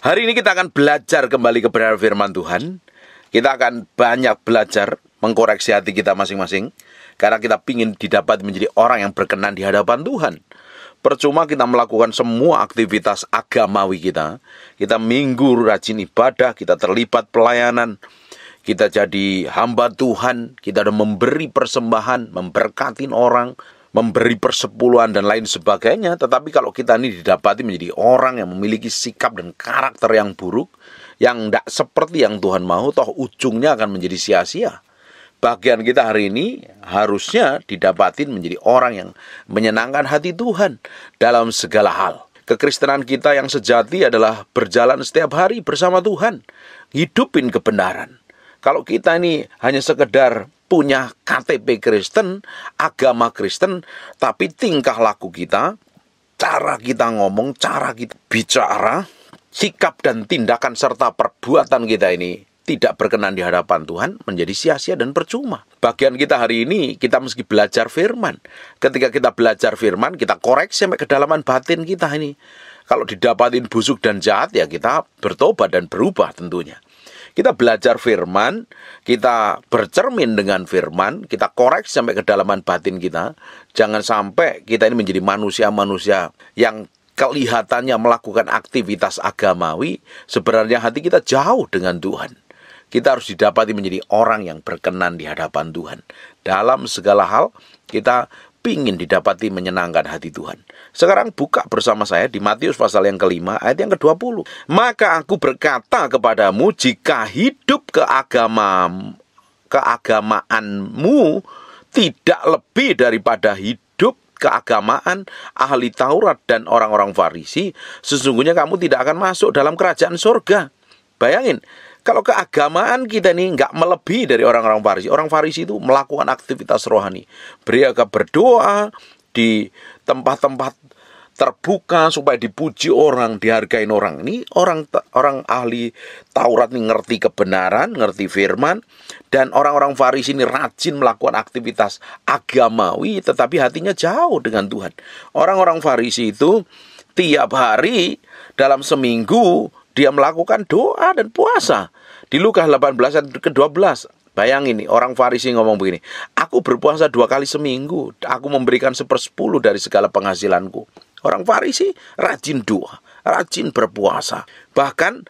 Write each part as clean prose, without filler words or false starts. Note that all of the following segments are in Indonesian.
Hari ini kita akan belajar kembali kebenaran firman Tuhan. Kita akan banyak belajar mengkoreksi hati kita masing-masing, karena kita ingin didapat menjadi orang yang berkenan di hadapan Tuhan. Percuma kita melakukan semua aktivitas agamawi kita. Kita minggu rajin ibadah, kita terlibat pelayanan, kita jadi hamba Tuhan, kita ada memberi persembahan, memberkatin orang, memberi persepuluhan dan lain sebagainya. Tetapi kalau kita ini didapati menjadi orang yang memiliki sikap dan karakter yang buruk, yang tidak seperti yang Tuhan mau, toh ujungnya akan menjadi sia-sia. Bagian kita hari ini harusnya didapatin menjadi orang yang menyenangkan hati Tuhan dalam segala hal. Kekristenan kita yang sejati adalah berjalan setiap hari bersama Tuhan, hidupin kebenaran. Kalau kita ini hanya sekedar punya KTP Kristen, agama Kristen, tapi tingkah laku kita, cara kita ngomong, cara kita bicara, sikap dan tindakan serta perbuatan kita ini tidak berkenan di hadapan Tuhan, menjadi sia-sia dan percuma. Bagian kita hari ini, kita mesti belajar firman. Ketika kita belajar firman, kita koreksi sampai kedalaman batin kita ini. Kalau didapatin busuk dan jahat, ya kita bertobat dan berubah tentunya. Kita belajar firman, kita bercermin dengan firman, kita koreksi sampai kedalaman batin kita. Jangan sampai kita ini menjadi manusia-manusia yang kelihatannya melakukan aktivitas agamawi, sebenarnya hati kita jauh dengan Tuhan. Kita harus didapati menjadi orang yang berkenan di hadapan Tuhan. Dalam segala hal, kita ingin didapati menyenangkan hati Tuhan. Sekarang buka bersama saya di Matius pasal yang ke-5 ayat yang ke-20. Maka aku berkata kepadamu, jika hidup keagamaanmu tidak lebih daripada hidup keagamaan ahli Taurat dan orang-orang Farisi, sesungguhnya kamu tidak akan masuk dalam kerajaan surga. Bayangin, kalau keagamaan kita ini nggak melebihi dari orang-orang Farisi. Orang Farisi itu melakukan aktivitas rohani. Mereka berdoa di tempat-tempat terbuka supaya dipuji orang, dihargain orang. Ini orang ahli Taurat ini ngerti kebenaran, ngerti firman. Dan orang-orang Farisi ini rajin melakukan aktivitas agamawi, tetapi hatinya jauh dengan Tuhan. Orang-orang Farisi itu tiap hari dalam seminggu dia melakukan doa dan puasa. Di Lukas 18 ayat ke-12. Bayangin nih, orang Farisi ngomong begini, aku berpuasa 2 kali seminggu, aku memberikan 1/10 dari segala penghasilanku. Orang Farisi rajin doa, rajin berpuasa, bahkan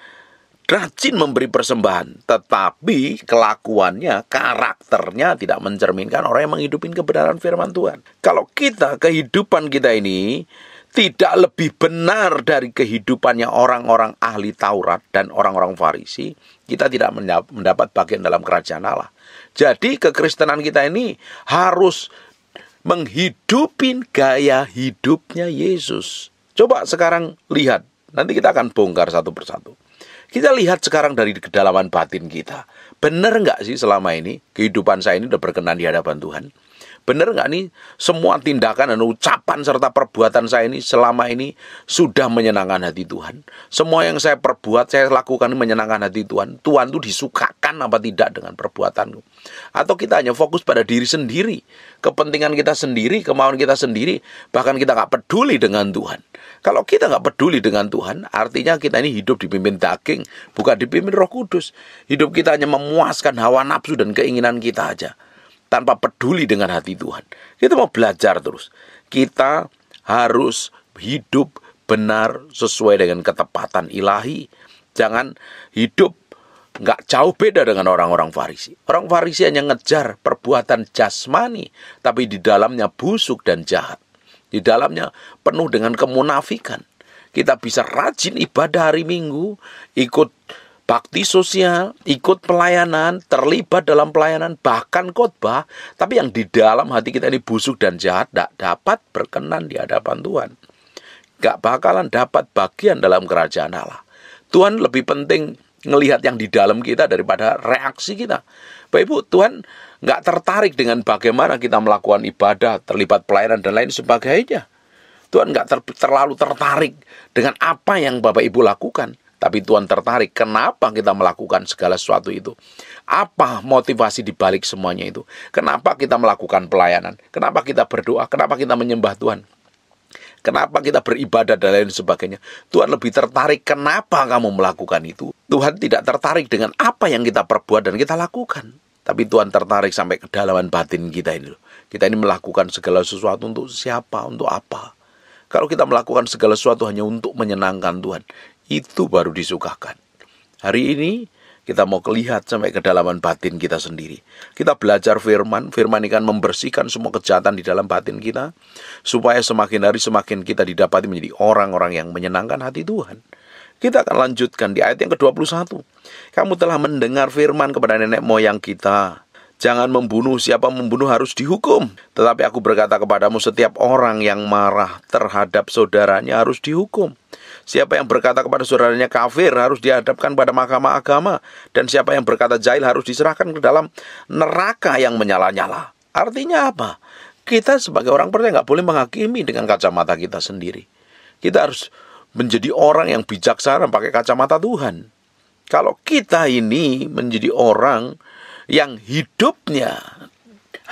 rajin memberi persembahan. Tetapi kelakuannya, karakternya tidak mencerminkan orang yang menghidupin kebenaran firman Tuhan. Kalau kehidupan kita ini tidak lebih benar dari kehidupannya orang-orang ahli Taurat dan orang-orang Farisi, kita tidak mendapat bagian dalam kerajaan Allah. Jadi kekristenan kita ini harus menghidupin gaya hidupnya Yesus. Coba sekarang lihat, nanti kita akan bongkar satu persatu. Kita lihat sekarang dari kedalaman batin kita. Benar nggak sih selama ini kehidupan saya ini sudah berkenan di hadapan Tuhan? Benar nggak nih semua tindakan dan ucapan serta perbuatan saya ini selama ini sudah menyenangkan hati Tuhan? Semua yang saya perbuat, saya lakukan menyenangkan hati Tuhan. Tuhan itu disukakan apa tidak dengan perbuatanku? Atau kita hanya fokus pada diri sendiri, kepentingan kita sendiri, kemauan kita sendiri, bahkan kita nggak peduli dengan Tuhan. Kalau kita nggak peduli dengan Tuhan, artinya kita ini hidup dipimpin daging, bukan dipimpin Roh Kudus. Hidup kita hanya memuaskan hawa nafsu dan keinginan kita aja, tanpa peduli dengan hati Tuhan. Kita mau belajar terus. Kita harus hidup benar sesuai dengan ketepatan ilahi. Jangan hidup nggak jauh beda dengan orang-orang Farisi. Orang Farisi hanya ngejar perbuatan jasmani, tapi di dalamnya busuk dan jahat. Di dalamnya penuh dengan kemunafikan. Kita bisa rajin ibadah hari Minggu, ikut bakti sosial, ikut pelayanan, terlibat dalam pelayanan, bahkan khotbah, tapi yang di dalam hati kita ini busuk dan jahat, tidak dapat berkenan di hadapan Tuhan. Gak bakalan dapat bagian dalam kerajaan Allah. Tuhan lebih penting ngelihat yang di dalam kita daripada reaksi kita. Bapak Ibu, Tuhan gak tertarik dengan bagaimana kita melakukan ibadah, terlibat pelayanan dan lain sebagainya. Tuhan gak terlalu tertarik dengan apa yang Bapak Ibu lakukan. Tapi Tuhan tertarik kenapa kita melakukan segala sesuatu itu. Apa motivasi dibalik semuanya itu? Kenapa kita melakukan pelayanan? Kenapa kita berdoa? Kenapa kita menyembah Tuhan? kenapa kita beribadah dan lain sebagainya. Tuhan lebih tertarik kenapa kamu melakukan itu. Tuhan tidak tertarik dengan apa yang kita perbuat dan kita lakukan. Tapi Tuhan tertarik sampai kedalaman batin kita ini loh. Kita ini melakukan segala sesuatu untuk siapa, untuk apa. Kalau kita melakukan segala sesuatu hanya untuk menyenangkan Tuhan, itu baru disukakan. Hari ini kita mau lihat sampai kedalaman batin kita sendiri. Kita belajar firman ini kan membersihkan semua kejahatan di dalam batin kita, supaya semakin hari semakin kita didapati menjadi orang-orang yang menyenangkan hati Tuhan. Kita akan lanjutkan di ayat yang ke-21. Kamu telah mendengar firman kepada nenek moyang kita, jangan membunuh, siapa membunuh harus dihukum. Tetapi aku berkata kepadamu, setiap orang yang marah terhadap saudaranya harus dihukum. Siapa yang berkata kepada saudaranya kafir harus dihadapkan pada mahkamah agama. Dan siapa yang berkata jahil harus diserahkan ke dalam neraka yang menyala-nyala. Artinya apa? Kita sebagai orang percaya nggak boleh menghakimi dengan kacamata kita sendiri. Kita harus menjadi orang yang bijaksana pakai kacamata Tuhan. Kalau kita ini menjadi orang yang hidupnya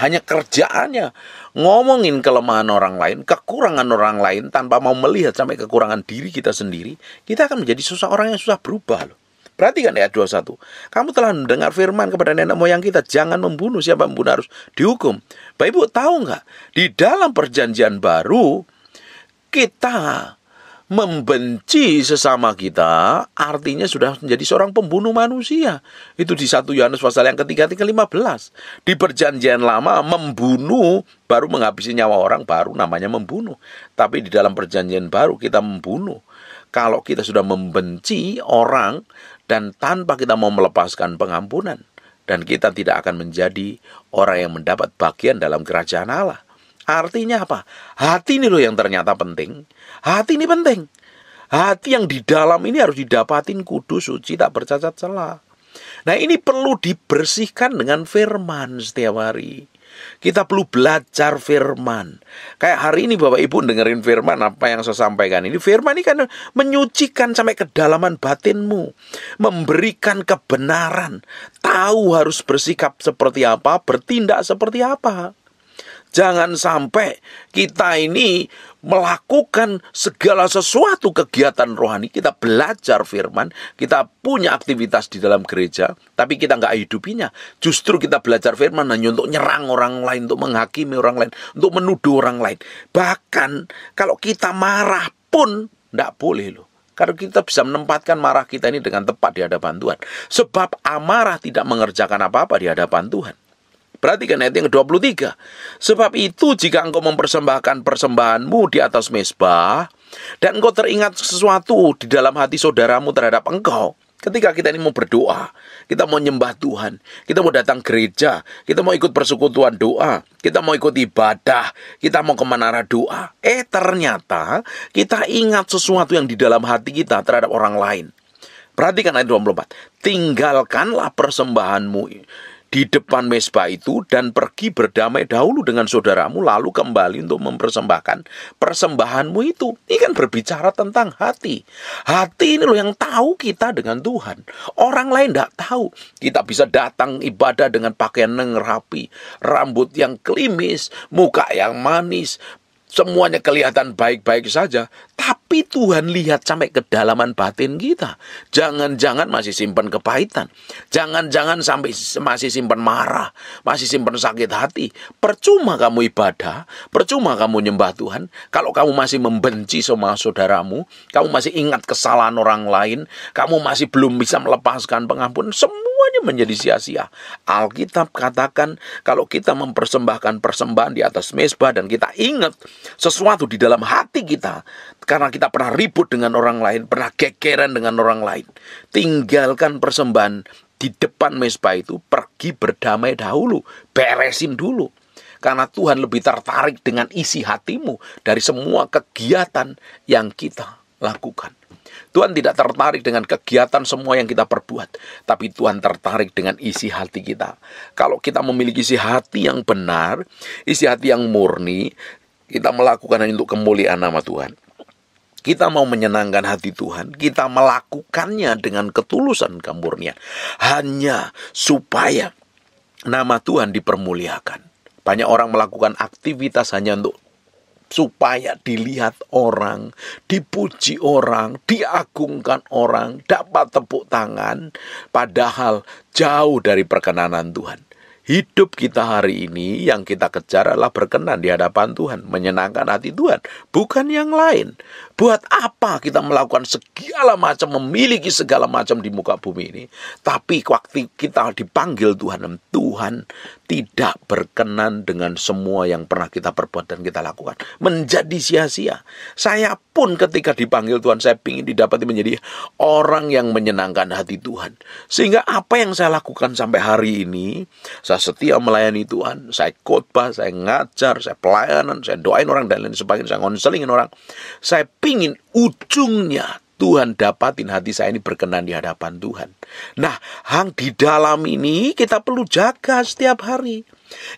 hanya kerjaannya ngomongin kelemahan orang lain, kekurangan orang lain tanpa mau melihat sampai kekurangan diri kita sendiri, kita akan menjadi orang yang susah berubah loh. Perhatikan ayat 21. Kamu telah mendengar firman kepada nenek moyang kita, jangan membunuh, siapa membunuh harus dihukum. Bapak Ibu tahu nggak? Di dalam perjanjian baru kita membenci sesama kita artinya sudah menjadi seorang pembunuh manusia. Itu di 1 Yohanes pasal yang ketiga 15. Di perjanjian lama membunuh baru menghabisi nyawa orang baru namanya membunuh. Tapi di dalam perjanjian baru kita membunuh kalau kita sudah membenci orang dan tanpa kita mau melepaskan pengampunan, dan kita tidak akan menjadi orang yang mendapat bagian dalam kerajaan Allah. Artinya apa? Hati ini loh yang ternyata penting. Hati ini penting. Hati yang di dalam ini harus didapatin kudus, suci, tak bercacat celah. Nah ini perlu dibersihkan dengan firman setiap hari. Kita perlu belajar firman. Kayak hari ini Bapak Ibu dengerin firman apa yang saya sampaikan ini. Firman ini kan menyucikan sampai kedalaman batinmu. Memberikan kebenaran. Tahu harus bersikap seperti apa, bertindak seperti apa. Jangan sampai kita ini melakukan segala sesuatu kegiatan rohani. Kita belajar firman, kita punya aktivitas di dalam gereja, tapi kita nggak hidupinya. Justru kita belajar firman hanya untuk nyerang orang lain, untuk menghakimi orang lain, untuk menuduh orang lain. Bahkan kalau kita marah pun nggak boleh loh. Karena kita bisa menempatkan marah kita ini dengan tepat di hadapan Tuhan. Sebab amarah tidak mengerjakan apa-apa di hadapan Tuhan. Perhatikan ayat yang ke-23. Sebab itu jika engkau mempersembahkan persembahanmu di atas mezbah, dan engkau teringat sesuatu di dalam hati saudaramu terhadap engkau. Ketika kita ini mau berdoa, kita mau nyembah Tuhan, kita mau datang gereja, kita mau ikut persekutuan doa, kita mau ikut ibadah, kita mau ke menara doa. Ternyata kita ingat sesuatu yang di dalam hati kita terhadap orang lain. Perhatikan ayat 24. Tinggalkanlah persembahanmu di depan mezbah itu dan pergi berdamai dahulu dengan saudaramu, lalu kembali untuk mempersembahkan persembahanmu itu. Ini kan berbicara tentang hati. Hati ini loh yang tahu kita dengan Tuhan. Orang lain tidak tahu. Kita bisa datang ibadah dengan pakaian yang rapi, rambut yang klimis, muka yang manis, semuanya kelihatan baik-baik saja. Tapi Tuhan lihat sampai kedalaman batin kita. Jangan-jangan masih simpan kepahitan. Jangan-jangan sampai masih simpan marah. Masih simpan sakit hati. Percuma kamu ibadah. Percuma kamu nyembah Tuhan. Kalau kamu masih membenci sama saudaramu. Kamu masih ingat kesalahan orang lain. Kamu masih belum bisa melepaskan pengampunan. Semuanya menjadi sia-sia. Alkitab katakan kalau kita mempersembahkan persembahan di atas mezbah dan kita ingat sesuatu di dalam hati kita. Karena kita pernah ribut dengan orang lain, pernah gegeran dengan orang lain. Tinggalkan persembahan di depan mezbah itu, pergi berdamai dahulu, beresin dulu. Karena Tuhan lebih tertarik dengan isi hatimu dari semua kegiatan yang kita lakukan. Tuhan tidak tertarik dengan kegiatan semua yang kita perbuat, tapi Tuhan tertarik dengan isi hati kita. Kalau kita memiliki isi hati yang benar, isi hati yang murni, kita melakukan untuk kemuliaan nama Tuhan. Kita mau menyenangkan hati Tuhan, kita melakukannya dengan ketulusan kemurnian. Hanya supaya nama Tuhan dipermuliakan. Banyak orang melakukan aktivitas hanya untuk supaya dilihat orang, dipuji orang, diagungkan orang, dapat tepuk tangan, padahal jauh dari perkenanan Tuhan. Hidup kita hari ini yang kita kejar adalah berkenan di hadapan Tuhan, menyenangkan hati Tuhan, bukan yang lain. Buat apa kita melakukan segala macam, memiliki segala macam di muka bumi ini, tapi waktu kita dipanggil Tuhan, Tuhan tidak berkenan dengan semua yang pernah kita perbuat dan kita lakukan. Menjadi sia-sia. Saya pun ketika dipanggil Tuhan, saya ingin didapati menjadi orang yang menyenangkan hati Tuhan. Sehingga apa yang saya lakukan sampai hari ini, saya setia melayani Tuhan, saya khotbah, saya ngajar, saya pelayanan, saya doain orang dan lain sebagainya, saya ngonselingin orang. Saya pingin ujungnya Tuhan dapatin hati saya ini berkenan di hadapan Tuhan. Nah, hang di dalam ini kita perlu jaga setiap hari.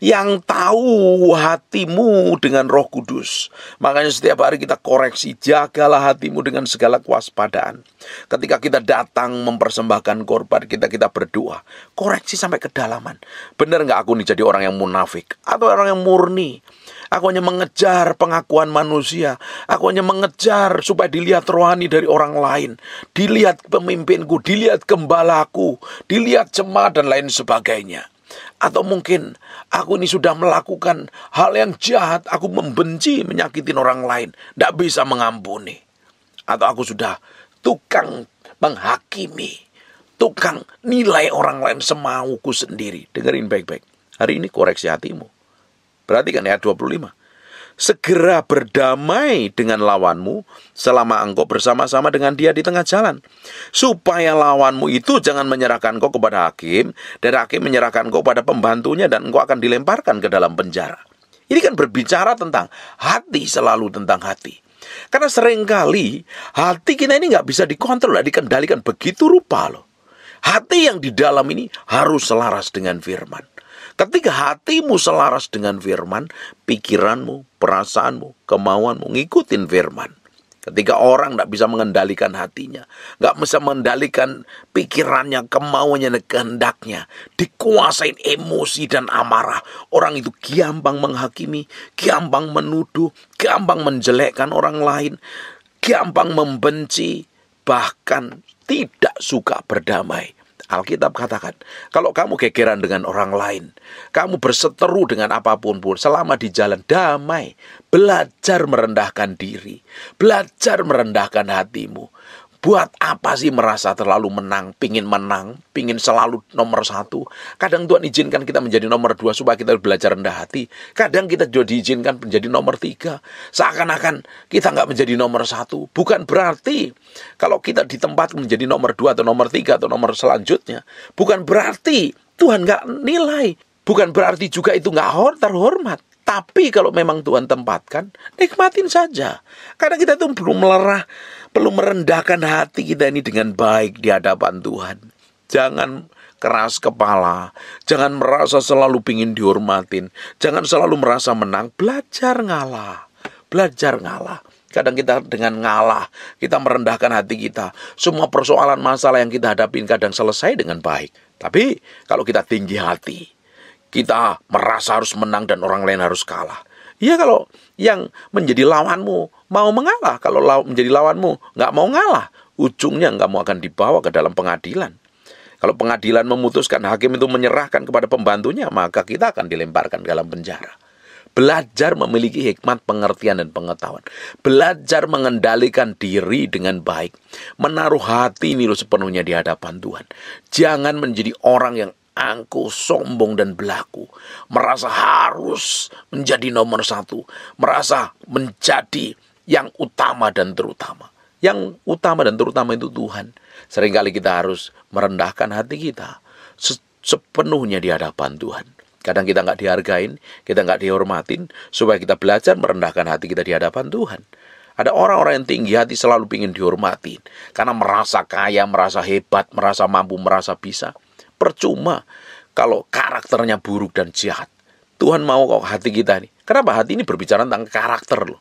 Yang tahu hatimu dengan Roh Kudus. Makanya setiap hari kita koreksi, jagalah hatimu dengan segala kewaspadaan. Ketika kita datang mempersembahkan korban, kita berdoa, koreksi sampai kedalaman. Benar nggak aku nih jadi orang yang munafik atau orang yang murni? Aku hanya mengejar pengakuan manusia. Aku hanya mengejar supaya dilihat rohani dari orang lain. Dilihat pemimpinku, dilihat gembalaku, dilihat jemaat dan lain sebagainya. Atau mungkin aku ini sudah melakukan hal yang jahat. Aku membenci, menyakitin orang lain. Tidak bisa mengampuni. Atau aku sudah tukang menghakimi. Tukang nilai orang lain semauku sendiri. Dengerin baik-baik. Hari ini koreksi hatimu. Perhatikan ayat 25. Segera berdamai dengan lawanmu selama engkau bersama-sama dengan dia di tengah jalan. Supaya lawanmu itu jangan menyerahkan engkau kepada hakim, dan hakim menyerahkan engkau pada pembantunya, dan engkau akan dilemparkan ke dalam penjara. Ini kan berbicara tentang hati, selalu tentang hati. Karena seringkali hati kita ini nggak bisa dikontrol, dikendalikan begitu rupa loh. Hati yang di dalam ini harus selaras dengan firman. Ketika hatimu selaras dengan firman, pikiranmu, perasaanmu, kemauanmu ngikutin firman. Ketika orang tidak bisa mengendalikan hatinya, nggak bisa mengendalikan pikirannya, kemauannya, dan kehendaknya, dikuasain emosi dan amarah, orang itu gampang menghakimi, gampang menuduh, gampang menjelekkan orang lain, gampang membenci, bahkan tidak suka berdamai. Alkitab katakan, kalau kamu gegeran dengan orang lain, kamu berseteru dengan apapun pun, selama di jalan damai, belajar merendahkan diri, belajar merendahkan hatimu. Buat apa sih merasa terlalu menang, pingin selalu nomor satu? Kadang Tuhan izinkan kita menjadi nomor 2 supaya kita belajar rendah hati. Kadang kita juga diizinkan menjadi nomor 3. Seakan-akan kita nggak menjadi nomor 1. Bukan berarti kalau kita di tempat menjadi nomor 2 atau nomor 3 atau nomor selanjutnya. Bukan berarti Tuhan nggak nilai. Bukan berarti juga itu nggak terhormat. Tapi kalau memang Tuhan tempatkan, nikmatin saja. Karena kita tuh perlu merendahkan hati kita ini dengan baik di hadapan Tuhan. Jangan keras kepala, jangan merasa selalu pingin dihormatin, jangan selalu merasa menang, belajar ngalah. Kadang kita dengan ngalah, kita merendahkan hati kita. Semua persoalan masalah yang kita hadapin kadang selesai dengan baik. Tapi kalau kita tinggi hati, kita merasa harus menang dan orang lain harus kalah. Ya kalau yang menjadi lawanmu mau mengalah, kalau menjadi lawanmu nggak mau ngalah, ujungnya kamu akan dibawa ke dalam pengadilan. Kalau pengadilan memutuskan hakim itu menyerahkan kepada pembantunya, maka kita akan dilemparkan ke dalam penjara. Belajar memiliki hikmat, pengertian, dan pengetahuan. Belajar mengendalikan diri dengan baik. Menaruh hati ini sepenuhnya di hadapan Tuhan. Jangan menjadi orang yang angkuh, sombong, dan belaku. Merasa harus menjadi nomor 1. Merasa menjadi yang utama dan terutama. Yang utama dan terutama itu Tuhan. Seringkali kita harus merendahkan hati kita sepenuhnya di hadapan Tuhan. Kadang kita nggak dihargain, kita nggak dihormatin, supaya kita belajar merendahkan hati kita di hadapan Tuhan. Ada orang-orang yang tinggi hati selalu ingin dihormatin. Karena merasa kaya, merasa hebat, merasa mampu, merasa bisa. Percuma kalau karakternya buruk dan jahat. Tuhan mau kok hati kita ini. Kenapa? Hati ini berbicara tentang karakter loh.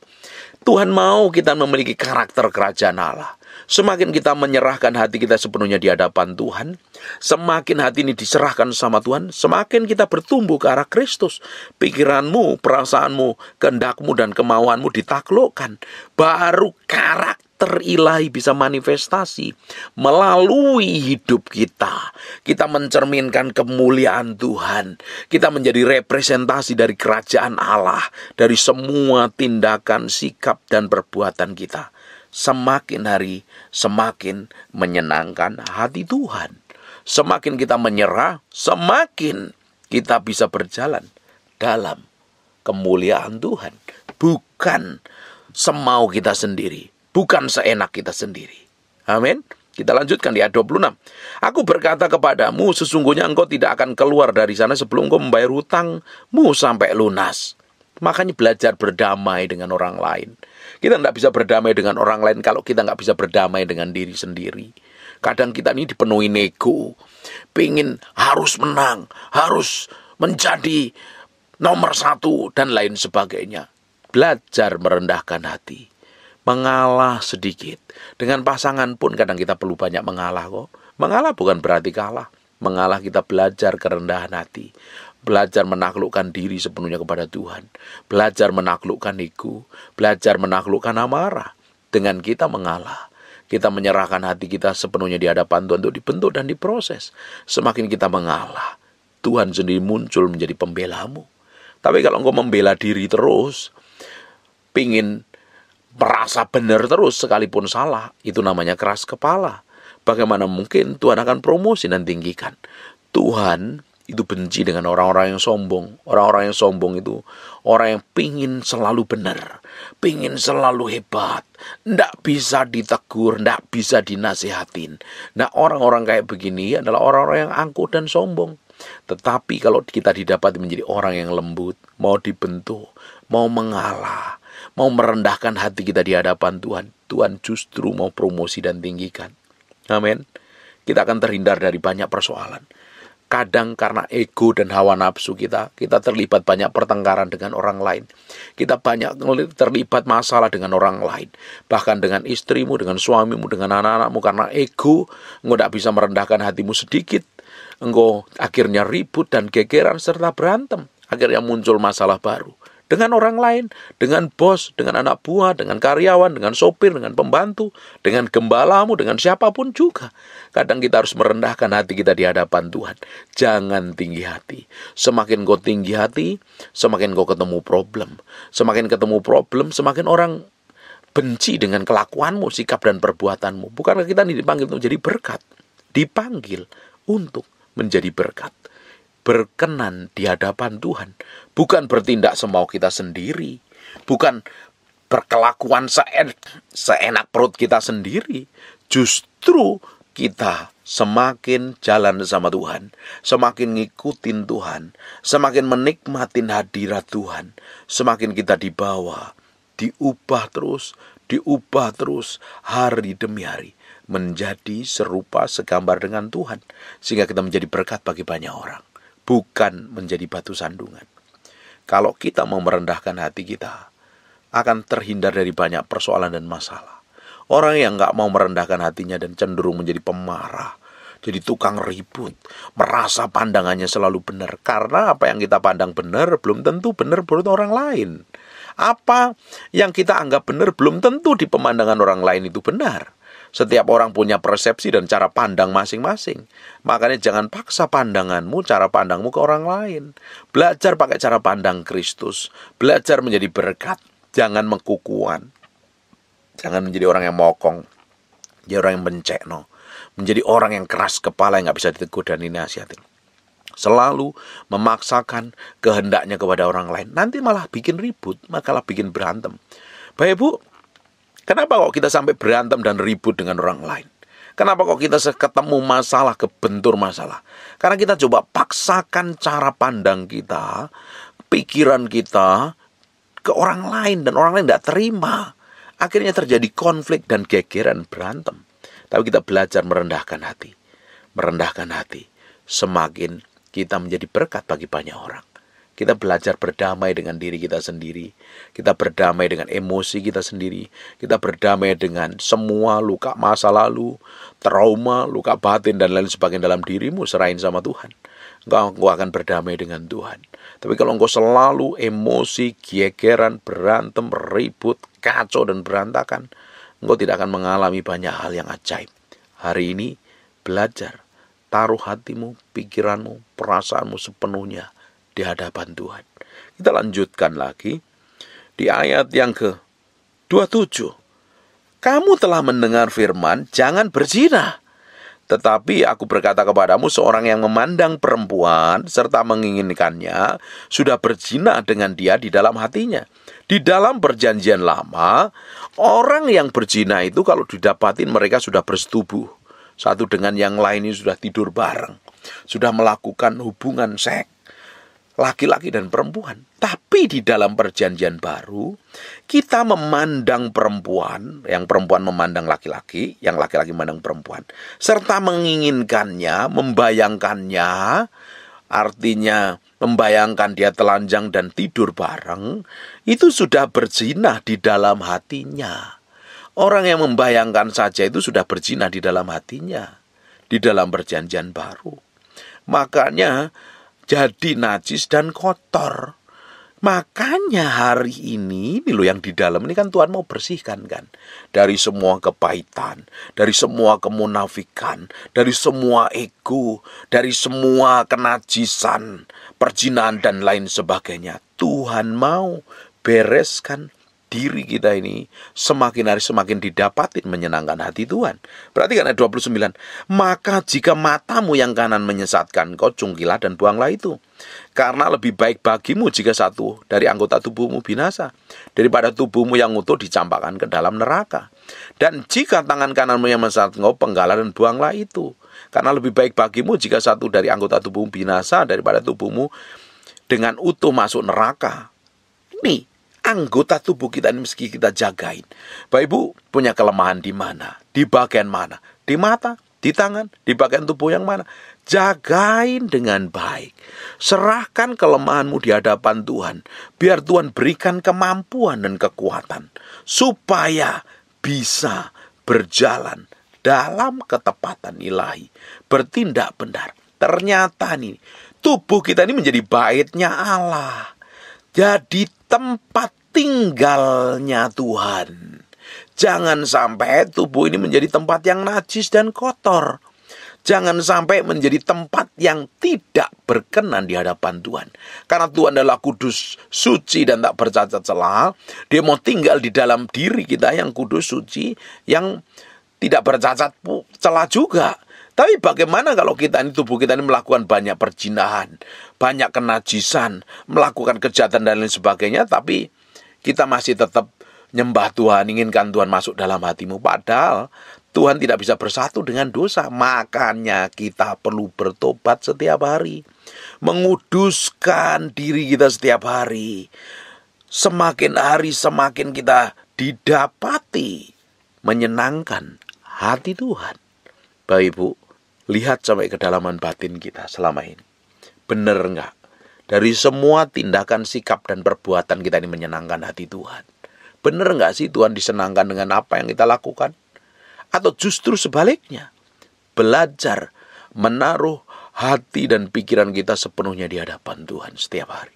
Tuhan mau kita memiliki karakter kerajaan Allah. Semakin kita menyerahkan hati kita sepenuhnya di hadapan Tuhan, semakin hati ini diserahkan sama Tuhan, semakin kita bertumbuh ke arah Kristus. Pikiranmu, perasaanmu, kehendakmu, dan kemauanmu ditaklukkan. Baru karakter ilahi bisa manifestasi melalui hidup kita. Kita mencerminkan kemuliaan Tuhan. Kita menjadi representasi dari kerajaan Allah, dari semua tindakan, sikap, dan perbuatan kita. Semakin hari, semakin menyenangkan hati Tuhan. Semakin kita menyerah, semakin kita bisa berjalan dalam kemuliaan Tuhan. Bukan semau kita sendiri, bukan seenak kita sendiri. Amin. Kita lanjutkan di ayat 26. Aku berkata kepadamu, sesungguhnya engkau tidak akan keluar dari sana sebelum engkau membayar hutangmu sampai lunas. Makanya belajar berdamai dengan orang lain. Kita tidak bisa berdamai dengan orang lain kalau kita nggak bisa berdamai dengan diri sendiri. Kadang kita ini dipenuhi nego, pingin harus menang, harus menjadi nomor satu, dan lain sebagainya. Belajar merendahkan hati, mengalah sedikit. Dengan pasangan pun kadang kita perlu banyak mengalah kok. Mengalah bukan berarti kalah. Mengalah kita belajar kerendahan hati. Belajar menaklukkan diri sepenuhnya kepada Tuhan. Belajar menaklukkan ego. Belajar menaklukkan amarah. Dengan kita mengalah, kita menyerahkan hati kita sepenuhnya di hadapan Tuhan untuk dibentuk dan diproses. Semakin kita mengalah, Tuhan sendiri muncul menjadi pembelamu. Tapi kalau engkau membela diri terus, pingin merasa benar terus sekalipun salah, itu namanya keras kepala. Bagaimana mungkin Tuhan akan promosi dan tinggikan? Tuhan itu benci dengan orang-orang yang sombong. Orang-orang yang sombong itu orang yang pingin selalu benar, pingin selalu hebat, ndak bisa ditegur, ndak bisa dinasihatin. Nah, orang-orang kayak begini adalah orang-orang yang angkuh dan sombong. Tetapi kalau kita didapati menjadi orang yang lembut, mau dibentuk, mau mengalah, mau merendahkan hati kita di hadapan Tuhan, Tuhan justru mau promosi dan tinggikan. Amin. Kita akan terhindar dari banyak persoalan. Kadang karena ego dan hawa nafsu kita terlibat banyak pertengkaran dengan orang lain. Kita banyak terlibat masalah dengan orang lain. Bahkan dengan istrimu, dengan suamimu, dengan anak-anakmu. Karena ego, engkau tidak bisa merendahkan hatimu sedikit. Engkau akhirnya ribut dan gegeran serta berantem. Akhirnya muncul masalah baru. Dengan orang lain, dengan bos, dengan anak buah, dengan karyawan, dengan sopir, dengan pembantu, dengan gembalamu, dengan siapapun juga. Kadang kita harus merendahkan hati kita di hadapan Tuhan. Jangan tinggi hati. Semakin kau tinggi hati, semakin kau ketemu problem. Semakin ketemu problem, semakin orang benci dengan kelakuanmu, sikap dan perbuatanmu. Bukankah kita dipanggil untuk menjadi berkat? Dipanggil untuk menjadi berkat. Berkenan di hadapan Tuhan, bukan bertindak semau kita sendiri, bukan berkelakuan seenak perut kita sendiri. Justru kita semakin jalan sama Tuhan, semakin ngikutin Tuhan, semakin menikmatin hadirat Tuhan, semakin kita dibawa, diubah terus hari demi hari, menjadi serupa segambar dengan Tuhan, sehingga kita menjadi berkat bagi banyak orang. Bukan menjadi batu sandungan. Kalau kita mau merendahkan hati kita, akan terhindar dari banyak persoalan dan masalah. Orang yang gak mau merendahkan hatinya dan cenderung menjadi pemarah, jadi tukang ribut, merasa pandangannya selalu benar. Karena apa yang kita pandang benar, belum tentu benar menurut orang lain. Apa yang kita anggap benar, belum tentu di pemandangan orang lain itu benar. Setiap orang punya persepsi dan cara pandang masing-masing. Makanya jangan paksa pandanganmu, cara pandangmu ke orang lain. Belajar pakai cara pandang Kristus. Belajar menjadi berkat. Jangan mengkukuan. Jangan menjadi orang yang mokong. Menjadi orang yang mencekno. Menjadi orang yang keras kepala yang gak bisa ditegur dan dinasihatin. Selalu memaksakan kehendaknya kepada orang lain. Nanti malah bikin ribut, malah bikin berantem. Baik Bu, kenapa kok kita sampai berantem dan ribut dengan orang lain? Kenapa kok kita ketemu masalah, kebentur masalah? Karena kita coba paksakan cara pandang kita, pikiran kita ke orang lain, dan orang lain tidak terima. Akhirnya terjadi konflik dan gegeran, berantem. Tapi kita belajar merendahkan hati. Merendahkan hati. Semakin kita menjadi berkat bagi banyak orang. Kita belajar berdamai dengan diri kita sendiri. Kita berdamai dengan emosi kita sendiri. Kita berdamai dengan semua luka masa lalu, trauma, luka batin, dan lain sebagainya dalam dirimu. Serahin sama Tuhan. Engkau akan berdamai dengan Tuhan. Tapi kalau engkau selalu emosi, gegeran, berantem, ribut, kacau, dan berantakan, engkau tidak akan mengalami banyak hal yang ajaib. Hari ini belajar. Taruh hatimu, pikiranmu, perasaanmu sepenuhnya di hadapan Tuhan. Kita lanjutkan lagi di ayat yang ke-27. Kamu telah mendengar firman, jangan berzina. Tetapi aku berkata kepadamu, seorang yang memandang perempuan serta menginginkannya sudah berzina dengan dia di dalam hatinya. Di dalam perjanjian lama, orang yang berzina itu kalau didapatin mereka sudah bersetubuh. Satu dengan yang lain ini sudah tidur bareng. Sudah melakukan hubungan seks. Laki-laki dan perempuan. Tapi di dalam perjanjian baru, kita memandang perempuan, yang perempuan memandang laki-laki, yang laki-laki memandang perempuan, serta menginginkannya, membayangkannya, artinya membayangkan dia telanjang dan tidur bareng, itu sudah berzina di dalam hatinya. Orang yang membayangkan saja itu sudah berzina di dalam hatinya, di dalam perjanjian baru. Makanya jadi najis dan kotor. Makanya hari ini loh yang di dalam ini kan Tuhan mau bersihkan kan. Dari semua kepahitan, dari semua kemunafikan, dari semua ego, dari semua kenajisan, perzinahan dan lain sebagainya. Tuhan mau bereskan diri kita ini semakin hari semakin didapatin menyenangkan hati Tuhan. Perhatikan ayat 29. Maka jika matamu yang kanan menyesatkan, kau cungkilah dan buanglah itu. Karena lebih baik bagimu jika satu dari anggota tubuhmu binasa, daripada tubuhmu yang utuh dicampakkan ke dalam neraka. Dan jika tangan kananmu yang menyesatkan, kau penggalah dan buanglah itu. Karena lebih baik bagimu jika satu dari anggota tubuhmu binasa, daripada tubuhmu dengan utuh masuk neraka. Ini anggota tubuh kita ini mesti kita jagain. Bapak Ibu punya kelemahan di mana? Di bagian mana? Di mata, di tangan, di bagian tubuh yang mana? Jagain dengan baik. Serahkan kelemahanmu di hadapan Tuhan. Biar Tuhan berikan kemampuan dan kekuatan. Supaya bisa berjalan dalam ketepatan ilahi. Bertindak benar. Ternyata nih, tubuh kita ini menjadi baitnya Allah. Jadi tempat tinggalnya Tuhan. Jangan sampai tubuh ini menjadi tempat yang najis dan kotor. Jangan sampai menjadi tempat yang tidak berkenan di hadapan Tuhan. Karena Tuhan adalah kudus, suci, dan tak bercacat celah. Dia mau tinggal di dalam diri kita yang kudus, suci, yang tidak bercacat celah juga. Tapi bagaimana kalau tubuh kita ini melakukan banyak perzinahan, banyak kenajisan, melakukan kejahatan dan lain sebagainya, tapi kita masih tetap nyembah Tuhan, inginkan Tuhan masuk dalam hatimu. Padahal Tuhan tidak bisa bersatu dengan dosa. Makanya kita perlu bertobat setiap hari, menguduskan diri kita setiap hari. Semakin hari semakin kita didapati menyenangkan hati Tuhan. Bapak Ibu, lihat sampai kedalaman batin kita selama ini. Benar enggak? Dari semua tindakan, sikap, dan perbuatan kita ini menyenangkan hati Tuhan. Benar enggak sih Tuhan disenangkan dengan apa yang kita lakukan? Atau justru sebaliknya? Belajar menaruh hati dan pikiran kita sepenuhnya di hadapan Tuhan setiap hari.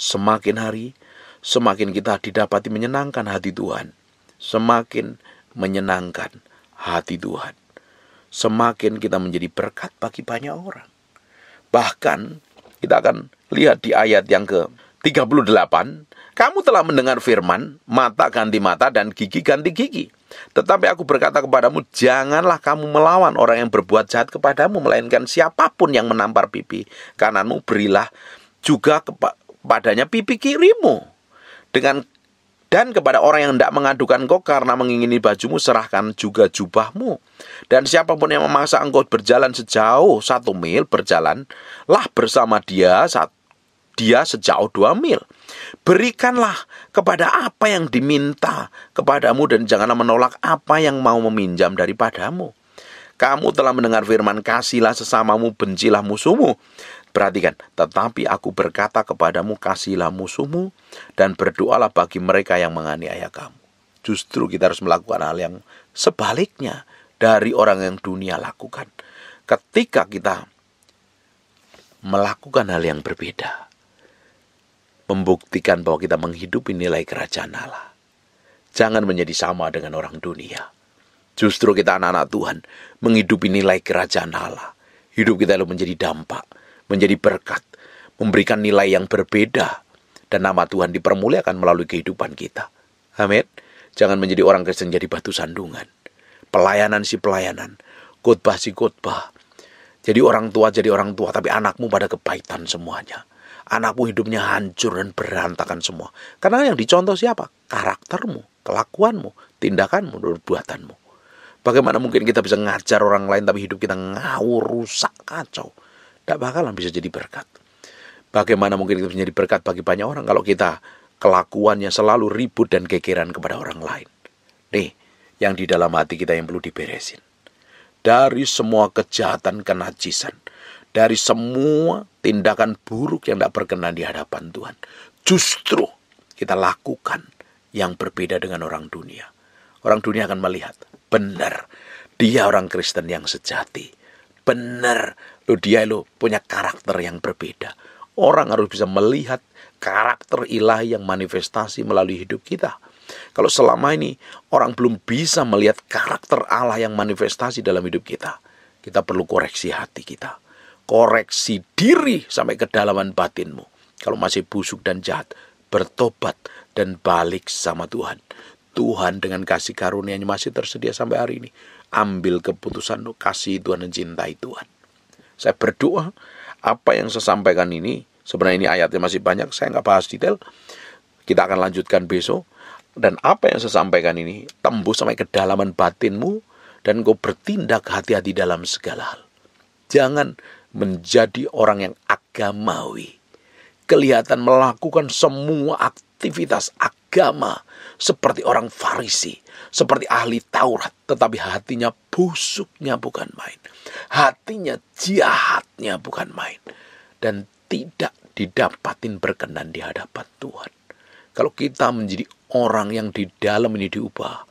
Semakin hari, semakin kita didapati menyenangkan hati Tuhan. Semakin menyenangkan hati Tuhan. Semakin kita menjadi berkat bagi banyak orang. Bahkan kita akan lihat di ayat yang ke-38. Kamu telah mendengar firman, mata ganti mata dan gigi ganti gigi. Tetapi aku berkata kepadamu, janganlah kamu melawan orang yang berbuat jahat kepadamu, melainkan siapapun yang menampar pipi kananmu, berilah juga kepadanya pipi kirimu. Dan kepada orang yang hendak mengadukan engkau karena mengingini bajumu, serahkan juga jubahmu. Dan siapapun yang memaksa engkau berjalan sejauh 1 mil, berjalanlah bersama dia sejauh 2 mil. Berikanlah kepada apa yang diminta kepadamu, dan janganlah menolak apa yang mau meminjam daripadamu. Kamu telah mendengar firman, kasihlah sesamamu, bencilah musuhmu. Perhatikan, tetapi aku berkata kepadamu, kasihilah musuhmu dan berdoalah bagi mereka yang menganiaya kamu. Justru kita harus melakukan hal yang sebaliknya dari orang yang dunia lakukan. Ketika kita melakukan hal yang berbeda, membuktikan bahwa kita menghidupi nilai kerajaan Allah. Jangan menjadi sama dengan orang dunia. Justru kita anak-anak Tuhan menghidupi nilai kerajaan Allah. Hidup kita lalu menjadi dampak, menjadi berkat, memberikan nilai yang berbeda, dan nama Tuhan dipermuliakan melalui kehidupan kita. Amin. Jangan menjadi orang Kristen jadi batu sandungan. Pelayanan si pelayanan, khotbah si khotbah. Jadi orang tua, tapi anakmu pada kepahitan semuanya. Anakmu hidupnya hancur dan berantakan semua. Karena yang dicontoh siapa? Karaktermu, kelakuanmu, tindakanmu, perbuatanmu. Bagaimana mungkin kita bisa ngajar orang lain tapi hidup kita ngawur, rusak, kacau? Tidak bakalan bisa jadi berkat. Bagaimana mungkin kita bisa jadi berkat bagi banyak orang kalau kita kelakuannya selalu ribut dan gegeran kepada orang lain. Nih, yang di dalam hati kita yang perlu diberesin. Dari semua kejahatan, kenajisan, dari semua tindakan buruk yang tidak berkenan di hadapan Tuhan, justru kita lakukan yang berbeda dengan orang dunia. Orang dunia akan melihat, benar, dia orang Kristen yang sejati. Benar, dia punya karakter yang berbeda. Orang harus bisa melihat karakter ilahi yang manifestasi melalui hidup kita. Kalau selama ini orang belum bisa melihat karakter Allah yang manifestasi dalam hidup kita, kita perlu koreksi hati kita. Koreksi diri sampai kedalaman batinmu. Kalau masih busuk dan jahat, bertobat dan balik sama Tuhan. Tuhan dengan kasih karunia-Nya masih tersedia sampai hari ini. Ambil keputusan untuk kasih Tuhan dan cintai Tuhan. Saya berdoa apa yang saya sampaikan ini, sebenarnya ini ayatnya masih banyak, saya nggak bahas detail. Kita akan lanjutkan besok. Dan apa yang saya sampaikan ini tembus sampai kedalaman batinmu dan kau bertindak hati-hati dalam segala hal. Jangan menjadi orang yang agamawi. Kelihatan melakukan semua aktivitas agama seperti orang Farisi, seperti ahli Taurat, tetapi hatinya busuknya bukan main. Hatinya jahatnya bukan main. Dan tidak didapatin berkenan di hadapan Tuhan. Kalau kita menjadi orang yang di dalam ini diubah,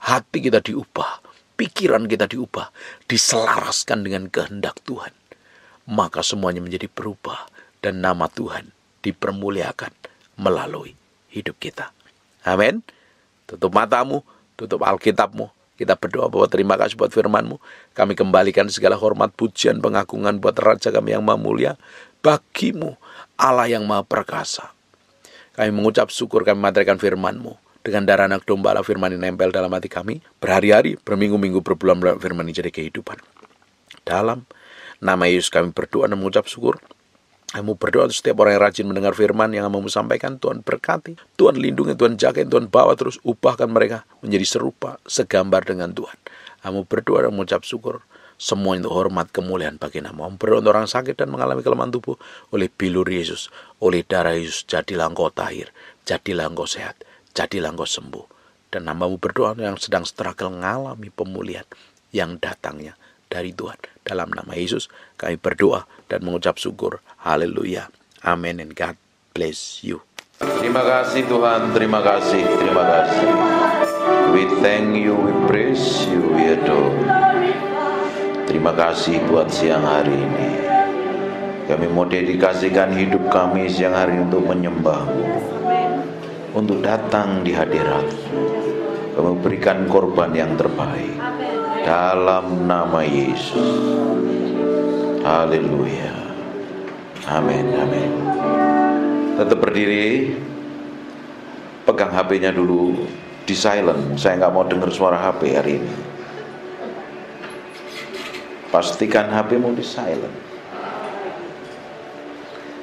hati kita diubah, pikiran kita diubah, diselaraskan dengan kehendak Tuhan, maka semuanya menjadi berubah dan nama Tuhan dipermuliakan melalui hidup kita. Amin. Tutup matamu, tutup Alkitabmu. Kita berdoa bahwa terima kasih buat firman-Mu. Kami kembalikan segala hormat, pujian, pengagungan buat Raja kami yang maha mulia. Bagimu Allah yang maha perkasa. Kami mengucap syukur, kami materikan firman-Mu. Dengan darah anak domba Allah, firman ini nempel dalam hati kami. Berhari-hari, berminggu-minggu, berbulan-bulan firman ini jadi kehidupan. Dalam nama Yesus kami berdoa dan mengucap syukur. Kami berdoa untuk setiap orang yang rajin mendengar firman yang kamu sampaikan. Tuhan berkati, Tuhan lindungi, Tuhan jagain, Tuhan bawa terus. Ubahkan mereka menjadi serupa, segambar dengan Tuhan. Kami berdoa dan mengucap syukur. Semua untuk hormat kemuliaan bagi nama. Kami berdoa untuk orang sakit dan mengalami kelemahan tubuh. Oleh bilur Yesus, oleh darah Yesus, jadilah engkau tahir, jadilah engkau sehat, jadilah engkau sembuh. Dan namamu berdoa yang sedang struggle mengalami pemulihan yang datangnya dari Tuhan. Dalam nama Yesus kami berdoa dan mengucap syukur. Haleluya. Amin. And God bless you. Terima kasih Tuhan. Terima kasih. Terima kasih. We thank you. We praise you. We adore. Terima kasih buat siang hari ini. Kami mau dedikasikan hidup kami siang hari ini untuk menyembah-Mu, untuk datang di hadirat-Mu. Kami berikan korban yang terbaik dalam nama Yesus. Haleluya. Amin. Amin. Tetap berdiri. Pegang HP-nya dulu di silent. Saya nggak mau dengar suara HP hari ini. Pastikan HP-mu di silent.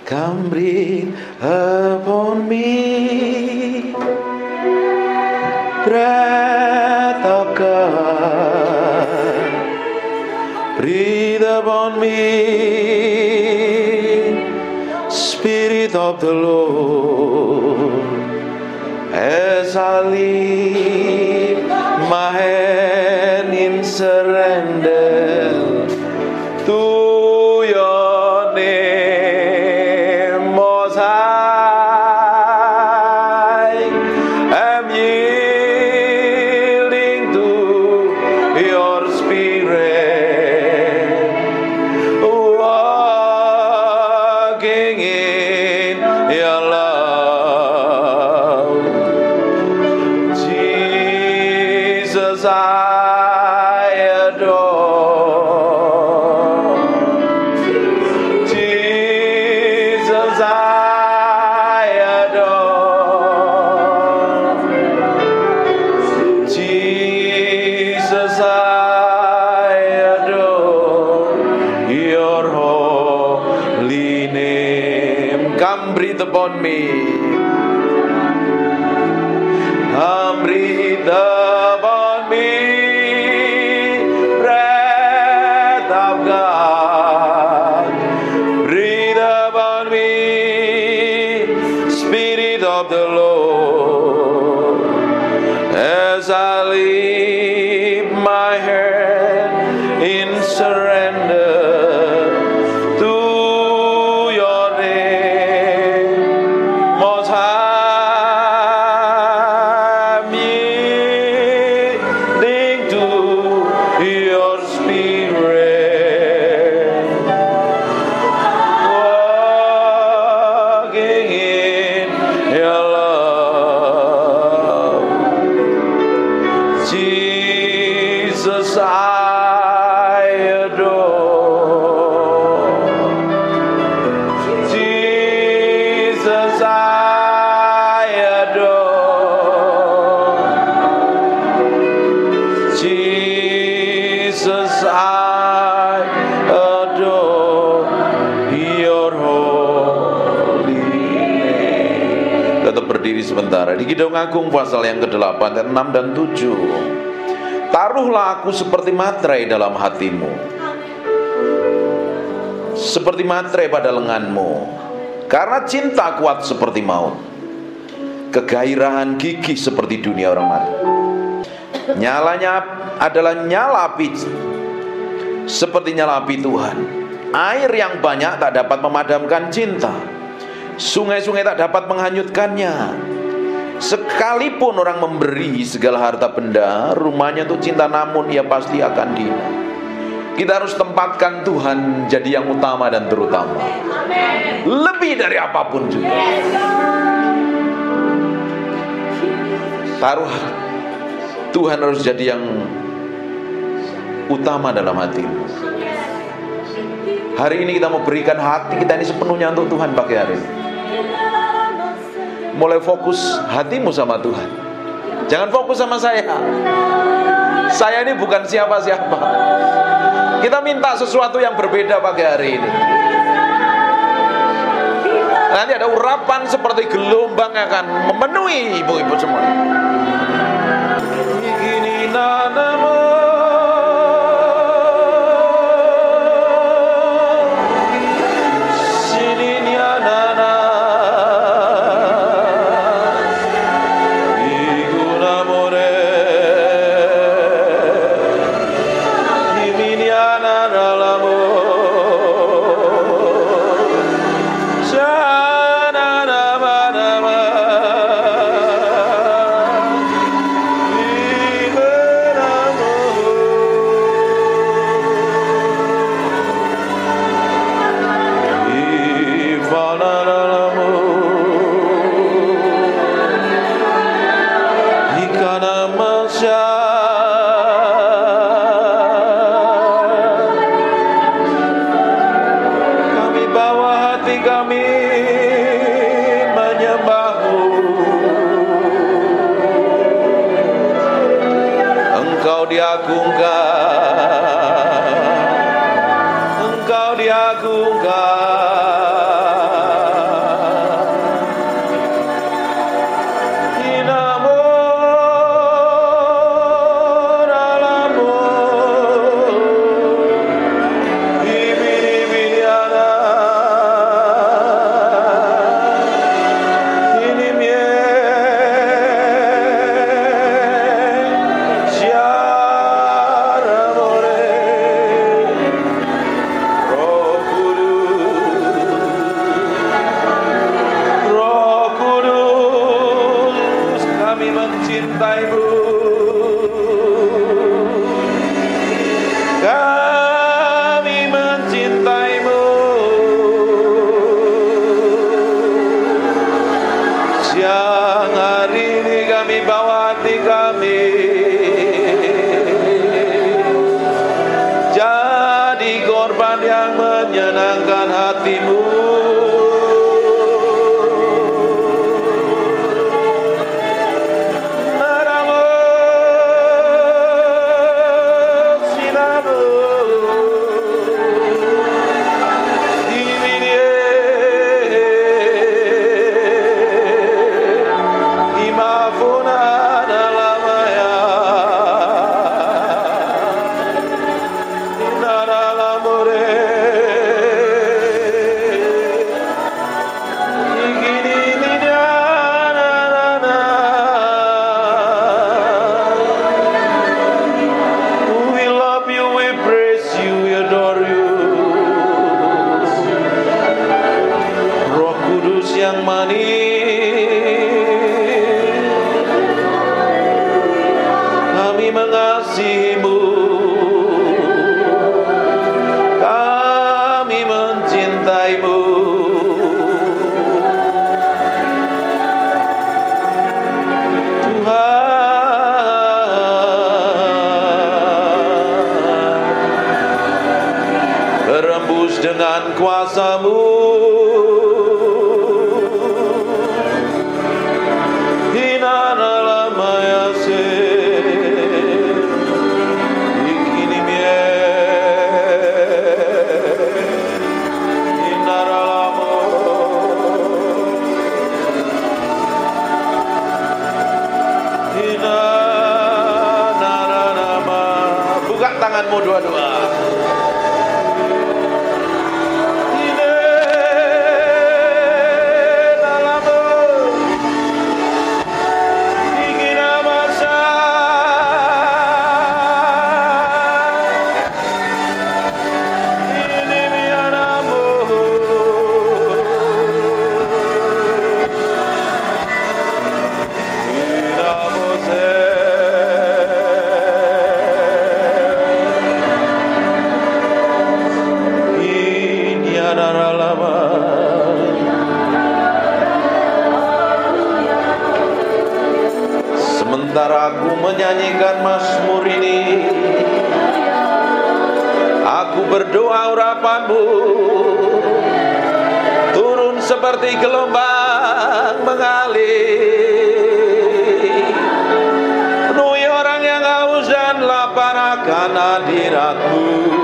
Come breathe upon me, breath of God. Breathe upon me, Spirit of the Lord, as I lift my hand in surrender to your name. I adore. Jesus, I adore your holy name. Come breathe upon me. Come breathe upon me, breath of God. Breathe upon me, Spirit of the Lord. As I lift my hand in surrender to your name, Most High, I'm yielding to your Spirit, walking in your love. Jesus, I adore. Jesus, I adore. Jesus, I adore your holy name. Tetap berdiri sebentar. Di Kidung Agung pasal yang ke-8 ayat 6 dan 7. Taruhlah aku seperti materai dalam hatimu, seperti materai pada lenganmu, karena cinta kuat seperti maut, kegairahan gigih seperti dunia orang mati. Nyalanya adalah nyala api, seperti nyala api Tuhan. Air yang banyak tak dapat memadamkan cinta, sungai-sungai tak dapat menghanyutkannya. Sekalipun orang memberi segala harta benda rumahnya untuk cinta, namun ia pasti akan hina. Kita harus tempatkan Tuhan jadi yang utama dan terutama, lebih dari apapun juga. Taruh Tuhan harus jadi yang utama dalam hatimu. Hari ini kita mau berikan hati kita ini sepenuhnya untuk Tuhan pagi hari ini. Mulai fokus hatimu sama Tuhan. Jangan fokus sama saya. Saya ini bukan siapa-siapa. Kita minta sesuatu yang berbeda pagi hari ini. Nanti ada urapan seperti gelombang yang akan memenuhi ibu-ibu semua. Ini namamu, Engkau diagungkan, Inamu alamu, ibini-biniana, ini mie jadi korban yang menyenangkan hatimu. dengan kuasa-Mu. Buka tanganmu dua-dua. Sementara aku menyanyikan mazmur ini, aku berdoa urapan-Mu turun seperti gelombang mengalir, penuhi orang yang haus dan lapar akan hadirat-Mu.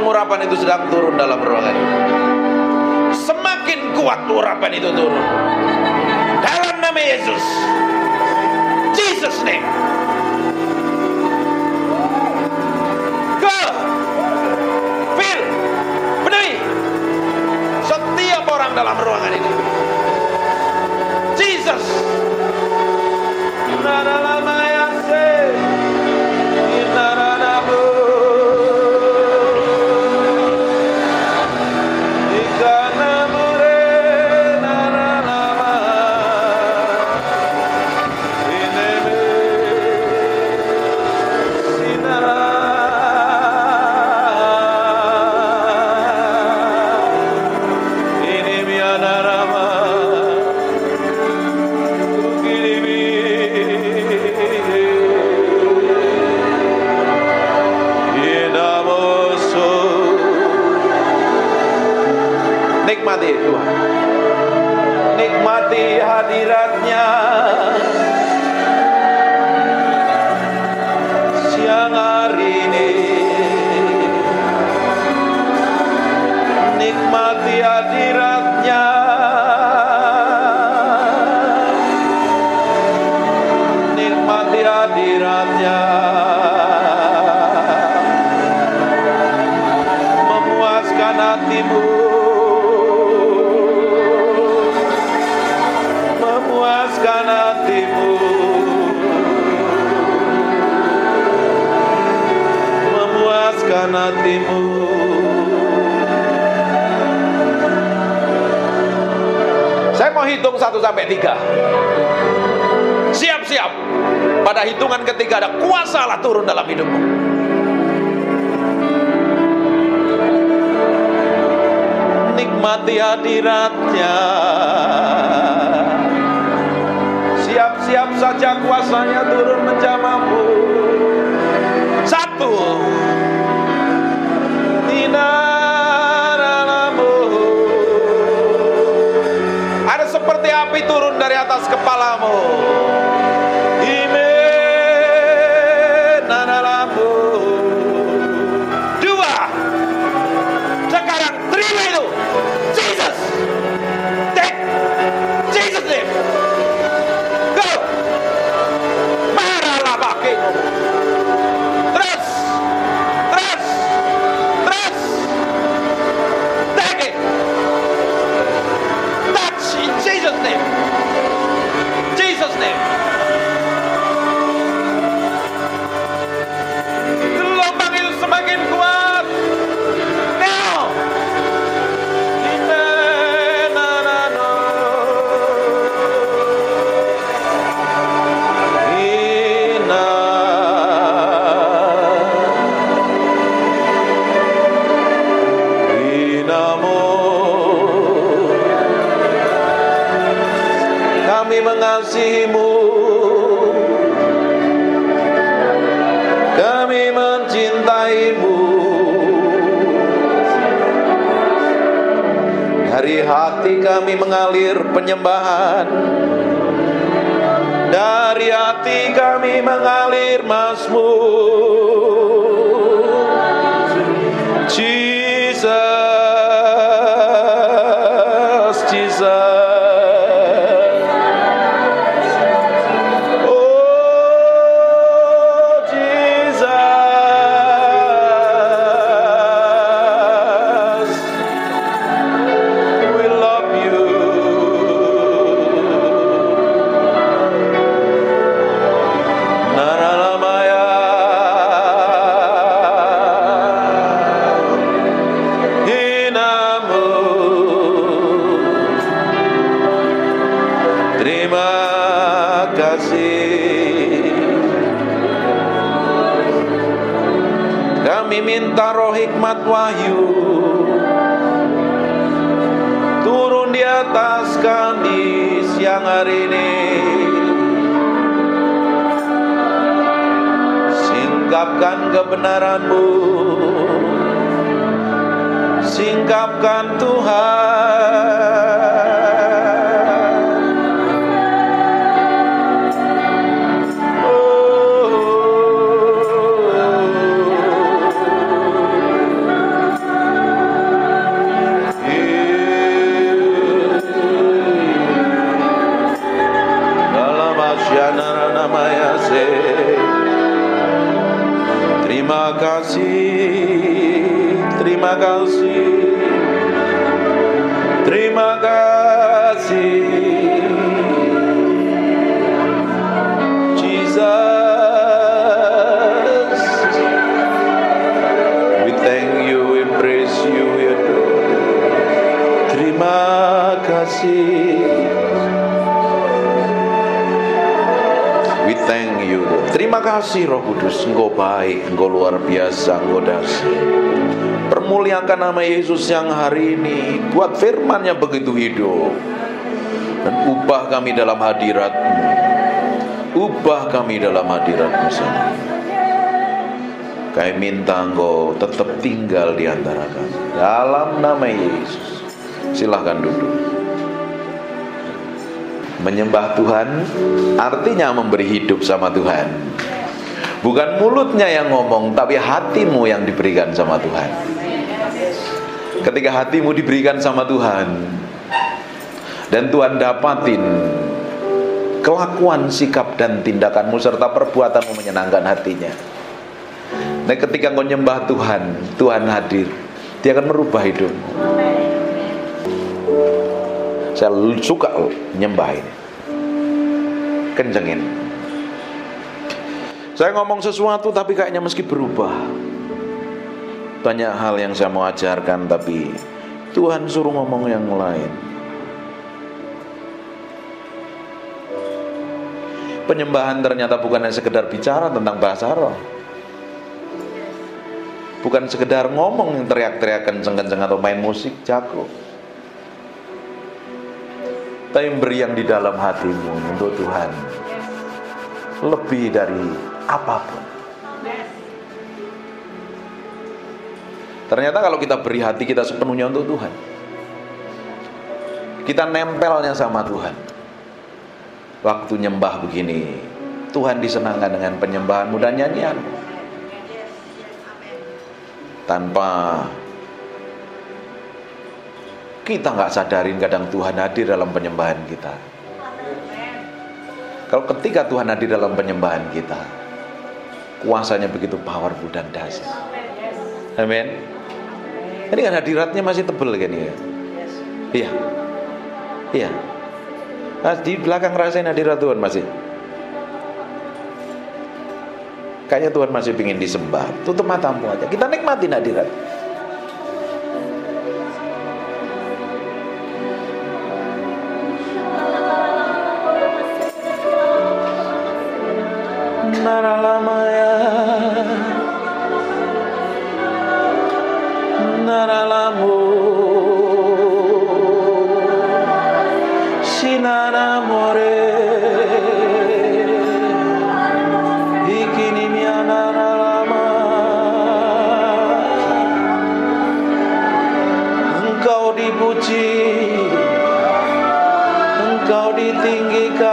Urapan itu sedang turun dalam ruangan ini. Semakin kuat urapan itu turun dalam nama Yesus. Jesus name. Go, fill, penuhi setiap orang dalam ruangan ini. Jesus. Nikmati Tuhan, nikmati hadirat-Nya siang hari ini, nikmati hadirat-Nya, nikmati hadirat-Nya, memuaskan hatimu, memuaskan hatimu, memuaskan hatimu. Saya mau hitung 1 sampai 3. Siap-siap. Pada hitungan ketiga ada kuasa Allah turun dalam hidupmu. Nikmati hadirat-Nya. Siap-siap saja kuasanya turun menjamahmu. 1. Ada seperti api turun dari atas kepalamu. Dua. Sekarang terima itu. Jesus. Take. Jesus name. Go. Maralah pakai. Terus. Terus. Terus. Take it. Touch in Jesus name. Jesus name. kami mengasihi-Mu, kami mencintai-Mu. Dari hati kami mengalir penyembahan, dari hati kami mengalir Mazmur. Jesus, Jesus. Minta roh hikmat wahyu turun di atas kami siang hari ini. Singkapkan kebenaran-Mu, singkapkan Tuhan. Terima kasih, terima kasih, terima kasih, Jesus. We thank you, we praise you, we adore. Terima kasih. We thank you. Terima kasih Roh Kudus, Engkau baik, Engkau luar biasa, Engkau dahsyat. Permuliakan nama Yesus yang hari ini. Buat firman-Nya begitu hidup, dan ubah kami dalam hadirat-Mu. Ubah kami dalam hadirat-Mu sendiri. Kami minta Engkau tetap tinggal di antara kami, dalam nama Yesus. Silahkan duduk. Menyembah Tuhan artinya memberi hidup sama Tuhan. Bukan mulutnya yang ngomong, tapi hatimu yang diberikan sama Tuhan. Ketika hatimu diberikan sama Tuhan, dan Tuhan dapatin kelakuan, sikap, dan tindakanmu serta perbuatanmu menyenangkan hatinya. Nah, ketika kau nyembah Tuhan, Tuhan hadir. Dia akan merubah hidupmu. Saya suka nyembah ini. Kencengin. Saya ngomong sesuatu tapi kayaknya meski berubah. Banyak hal yang saya mau ajarkan, tapi Tuhan suruh ngomong yang lain. Penyembahan ternyata bukan hanya sekedar bicara tentang bahasa roh. Bukan sekedar ngomong yang teriak-teriak kenceng-kenceng atau main musik jago. Tapi beri yang di dalam hatimu untuk Tuhan, lebih dari apapun. Ternyata kalau kita beri hati kita sepenuhnya untuk Tuhan, kita nempelnya sama Tuhan. Waktu nyembah begini, Tuhan disenangkan dengan penyembahanmu dan nyanyianmu. Tanpa kita nggak sadarin, kadang Tuhan hadir dalam penyembahan kita. Kalau ketika Tuhan hadir dalam penyembahan kita, kuasanya begitu powerful dan dahsyat. Amin. Ini kan hadiratnya masih tebel kan ya? Iya. Iya. Nah, di belakang rasain hadirat Tuhan masih. Kayaknya Tuhan masih ingin disembah. Tutup matamu aja, kita nikmatin hadirat. Naralamaya, naralamu, Sinana more ikini miana lama. Engkau dipuji, Engkau ditinggikan.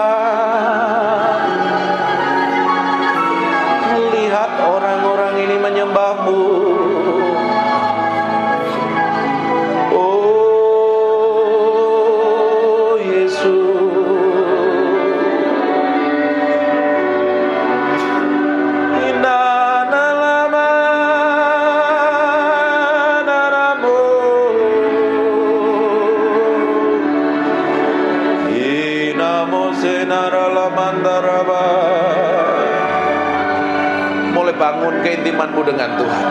Lihat orang-orang ini menyembah-Mu. Oh Yesus, inana lama naramu, inamo senara lamandaraba. Mulai bangun keintimanmu dengan Tuhan.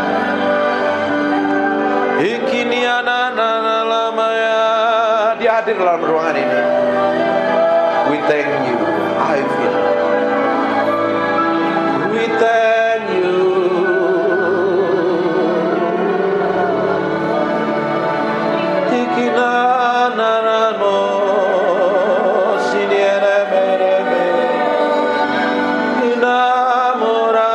Ikiniana lamaya, Dia hadir dalam ruangan ini. We thank you. I feel. We thank you. Ikinana namo siniere mereme inamora.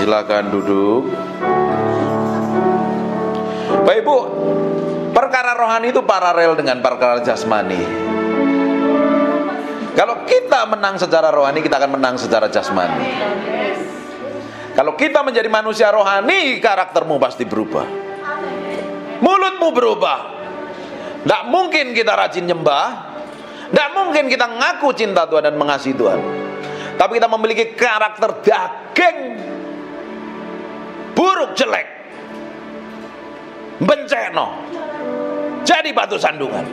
Silakan duduk. Bapak Ibu, perkara rohani itu paralel dengan perkara jasmani. Kalau kita menang secara rohani, kita akan menang secara jasmani. Kalau kita menjadi manusia rohani, karaktermu pasti berubah. Mulutmu berubah. Tidak mungkin kita rajin nyembah, tidak mungkin kita ngaku cinta Tuhan dan mengasihi Tuhan, tapi kita memiliki karakter daging, buruk, jelek, benceno, jadi batu sandungan.